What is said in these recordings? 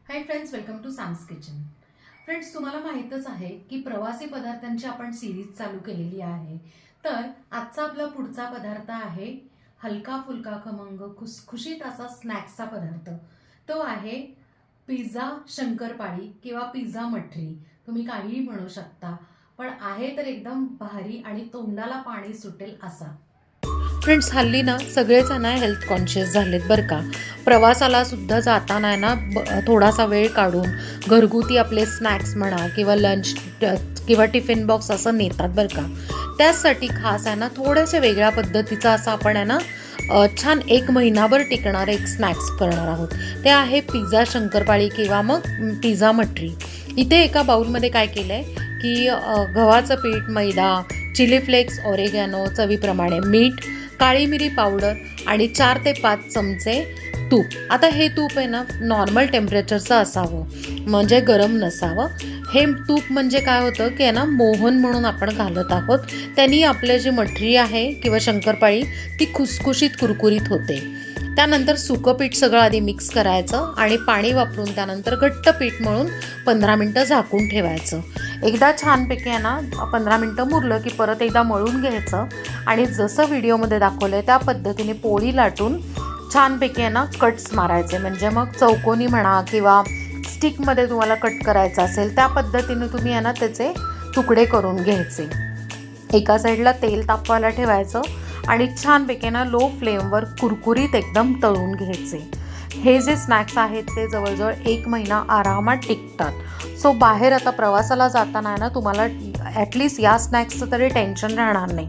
High friends, welcome to Sam's kitchen. Friends, तुम्हाला माहीतच आहे की प्रवासी पदार्थांची आपण सिरीज चालू केलेली आहे. तर आजचा आपला पुढचा पदार्थ आहे हलका फुलका खमंग खुसखुशीत असा स्नॅक्सचा पदार्थ. तो आहे पिझ्झा शंकरपाळी किंवा पिझ्झा मठरी. तुम्ही काहीही म्हणू शकता, पण आहे तर एकदम भारी आणि तोंडाला पाणी सुटेल असा. फ्रेंड्स, हल्ली ना सगळेच ना हेल्थ कॉन्शियस झालेत बरं का. प्रवासाला सुद्धा जाताना ना थोडासा वेळ काढून घरगुती आपले स्नॅक्स म्हणा किंवा लंच किंवा टिफिन बॉक्स असं नेतात बरं का. त्याचसाठी खास आहे ना थोड्याशा वेगळ्या पद्धतीचा असं आपण आहे ना छान 1 महिनाभर टिकणारे एक स्नॅक्स करणार आहोत. ते आहे पिझ्झा शंकरपाळी किंवा मग पिझ्झा मठरी. इथे एका बाउलमध्ये काय केलं आहे की गव्हाचं पीठ, मैदा, चिली फ्लेक्स, ऑरेगॅनो, चवीप्रमाणे मीठ, काळी मिरी पावडर आणि 4 ते 5 चमचे तूप. आता हे तूप आहे ना नॉर्मल टेम्परेचरचं असावं, म्हणजे गरम नसावं. हे तूप म्हणजे काय होतं की आहे ना मोहन म्हणून आपण घालत आहोत. त्यांनी आपली जी मठरी आहे किंवा शंकरपाळी ती खुसखुशीत कुरकुरीत होते. त्यानंतर सुकं पीठ सगळं आधी मिक्स करायचं आणि पाणी वापरून त्यानंतर घट्ट पीठ मळून 15 मिनटं झाकून ठेवायचं. एकदा छानपैकी आहे ना 15 मिनटं मुरलं की परत एकदा मळून घ्यायचं आणि जसं व्हिडिओमध्ये दाखवलं आहे त्या पद्धतीने पोळी लाटून छानपैकी आहे ना कट्स मारायचे. म्हणजे मग चौकोनी म्हणा किंवा स्टिकमध्ये तुम्हाला कट करायचं असेल त्या पद्धतीने तुम्ही आहे ना त्याचे तुकडे करून घ्यायचे. एका साईडला तेल तापवायला ठेवायचं आणि छानपैकी ना लो फ्लेमवर कुरकुरीत एकदम तळून घ्यायचे. हे जे स्नॅक्स आहेत ते जवळजवळ 1 महिना आरामात टिकतात. सो बाहेर आता प्रवासाला जाताना ना तुम्हाला ॲटलिस्ट या स्नॅक्सचं तरी टेन्शन राहणार नाही.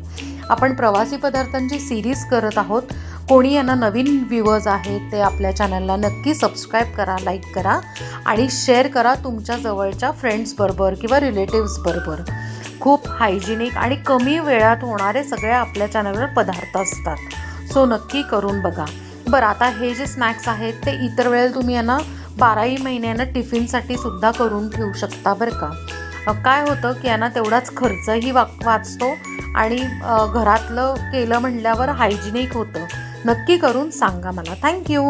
आपण प्रवासी पदार्थांची सिरीज करत आहोत. कोणी यांना नवीन व्ह्यूअर्स आहेत ते आपल्या चॅनलला नक्की सबस्क्राईब करा, लाईक करा आणि शेअर करा तुमच्या जवळच्या फ्रेंड्सबरोबर किंवा रिलेटिव्सबरोबर. खूप हायजिनिक आणि कमी वेळात होणारे सगळे आपल्या चॅनलवर पदार्थ असतात. सो नक्की करून बघा. बरं, आता हे जे स्नॅक्स आहेत ते इतर वेळेला तुम्ही यांना 12ही महिन्यांना टिफिनसाठी सुद्धा करून ठेवू शकता बरं का. काय होतं की यांना तेवढाच खर्चही वाचतो आणि घरातलं केलं म्हटल्यावर हायजिनिक होतं. नक्की करून सांगा मला. थँक्यू.